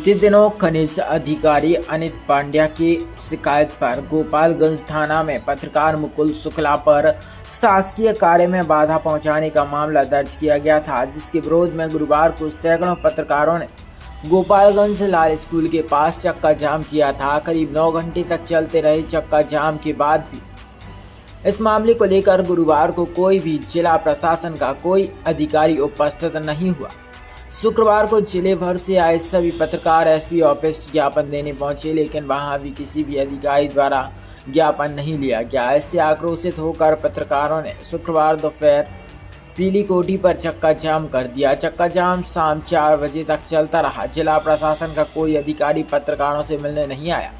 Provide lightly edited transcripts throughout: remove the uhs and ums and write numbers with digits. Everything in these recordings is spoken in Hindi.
बीते दिनों खनिज अधिकारी अनित पांड्या की शिकायत पर गोपालगंज थाना में पत्रकार मुकुल शुक्ला पर शासकीय कार्य में बाधा पहुंचाने का मामला दर्ज किया गया था, जिसके विरोध में गुरुवार को सैकड़ों पत्रकारों ने गोपालगंज लाल स्कूल के पास चक्का जाम किया था। करीब 9 घंटे तक चलते रहे चक्का जाम के बाद भी इस मामले को लेकर गुरुवार को कोई भी जिला प्रशासन का कोई अधिकारी उपस्थित नहीं हुआ। शुक्रवार को जिले भर से आए सभी पत्रकार एसपी ऑफिस ज्ञापन देने पहुंचे, लेकिन वहां भी किसी भी अधिकारी द्वारा ज्ञापन नहीं लिया गया। इससे आक्रोशित होकर पत्रकारों ने शुक्रवार दोपहर पीली कोठी पर चक्का जाम कर दिया। चक्का जाम शाम 4 बजे तक चलता रहा। जिला प्रशासन का कोई अधिकारी पत्रकारों से मिलने नहीं आया।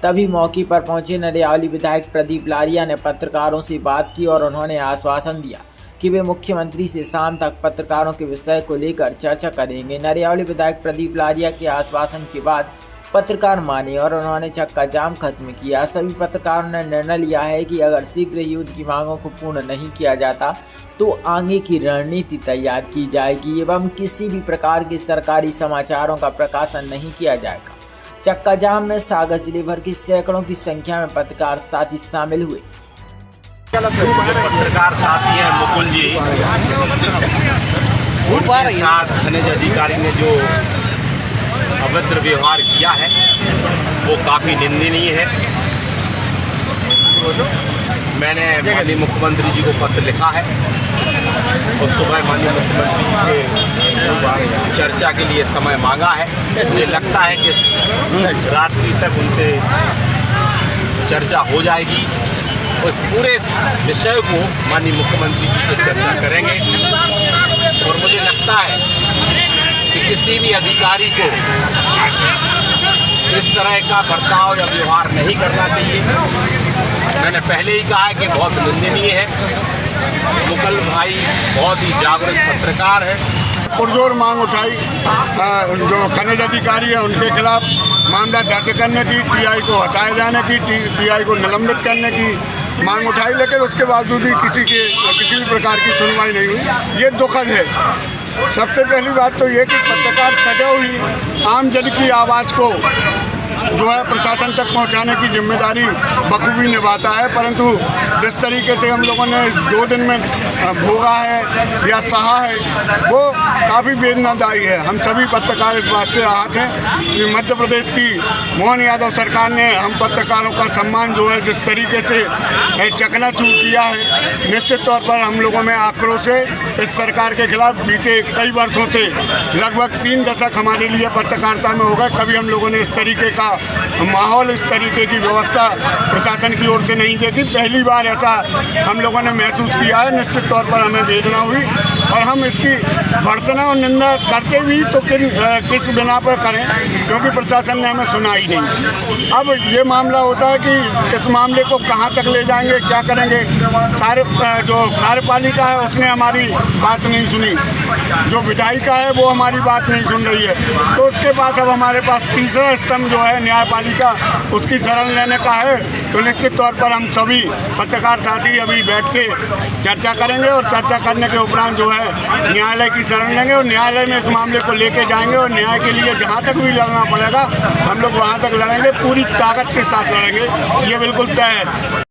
तभी मौके पर पहुंचे नरियावली विधायक प्रदीप लारिया ने पत्रकारों से बात की और उन्होंने आश्वासन दिया कि वे मुख्यमंत्री से शाम तक पत्रकारों के विषय को लेकर चर्चा करेंगे। नरियावली विधायक प्रदीप लारिया के आश्वासन के बाद पत्रकार माने और उन्होंने चक्का जाम खत्म किया। सभी पत्रकारों ने निर्णय लिया है कि अगर शीघ्र ही उनकी मांगों को पूर्ण नहीं किया जाता तो आगे की रणनीति तैयार की जाएगी एवं किसी भी प्रकार के सरकारी समाचारों का प्रकाशन नहीं किया जाएगा। चक्का जाम में सागर जिले भर की सैकड़ों की संख्या में पत्रकार साथी शामिल हुए। पत्रकार साथी हैं मुकुल जी, उनके साथ खनिज अधिकारी ने जो अभद्र व्यवहार किया है वो काफ़ी निंदनीय है। मैंने माननीय मुख्यमंत्री जी को पत्र लिखा है और सुबह माननीय मुख्यमंत्री जी से चर्चा के लिए समय मांगा है। इसलिए लगता है कि रात्रि तक उनसे चर्चा हो जाएगी। उस पूरे विषय को माननीय मुख्यमंत्री जी से चर्चा करेंगे और मुझे लगता है कि किसी भी अधिकारी को इस तरह का बर्ताव या व्यवहार नहीं करना चाहिए। मैंने पहले ही कहा है कि बहुत निंदनीय है। मुकुल भाई बहुत ही जागरूक पत्रकार है। पुरजोर मांग उठाई जो खनिज अधिकारी है उनके खिलाफ मामला दर्ज करने की, टीआई को हटाए जाने की, टीआई को निलंबित करने की मांग उठाई, लेकिन उसके बावजूद भी किसी भी प्रकार की सुनवाई नहीं हुई। ये दुखद है। सबसे पहली बात तो ये कि पत्रकार सदैव ही आम जन की आवाज़ को जो है प्रशासन तक पहुंचाने की जिम्मेदारी बखूबी निभाता है, परंतु जिस तरीके से हम लोगों ने इस 2 दिन में भोगा है या सहा है वो काफ़ी वेदनादायी है। हम सभी पत्रकार इस बात से आहत हैं कि मध्य प्रदेश की मोहन यादव सरकार ने हम पत्रकारों का सम्मान जो है जिस तरीके से चकनाचूर किया है, निश्चित तौर पर हम लोगों में आक्रोश है इस सरकार के खिलाफ। बीते कई वर्षों से लगभग 3 दशक हमारे लिए पत्रकारिता में हो गए, कभी हम लोगों ने इस तरीके का माहौल, इस तरीके की व्यवस्था प्रशासन की ओर से नहीं देखी। पहली बार ऐसा हम लोगों ने महसूस किया है। निश्चित तौर पर हमें वेदना हुई और हम इसकी भर्त्सना और निंदा करते भी तो किस बिना पर करें, क्योंकि प्रशासन ने हमें सुना ही नहीं। अब ये मामला होता है कि इस मामले को कहाँ तक ले जाएंगे, क्या करेंगे। जो कार्यपालिका है उसने हमारी बात नहीं सुनी, जो विधायिका है वो हमारी बात नहीं सुन रही है, तो उसके बाद अब हमारे पास तीसरा स्तंभ जो है न्यायपालिका, उसकी शरण लेने का है। तो निश्चित तौर पर हम सभी पत्रकार साथी अभी बैठ के चर्चा करेंगे और चर्चा करने के उपरांत जो है न्यायालय की शरण लेंगे और न्यायालय में इस मामले को लेके जाएंगे और न्याय के लिए जहाँ तक भी लड़ना पड़ेगा हम लोग वहाँ तक लड़ेंगे, पूरी ताकत के साथ लड़ेंगे, ये बिल्कुल तय है।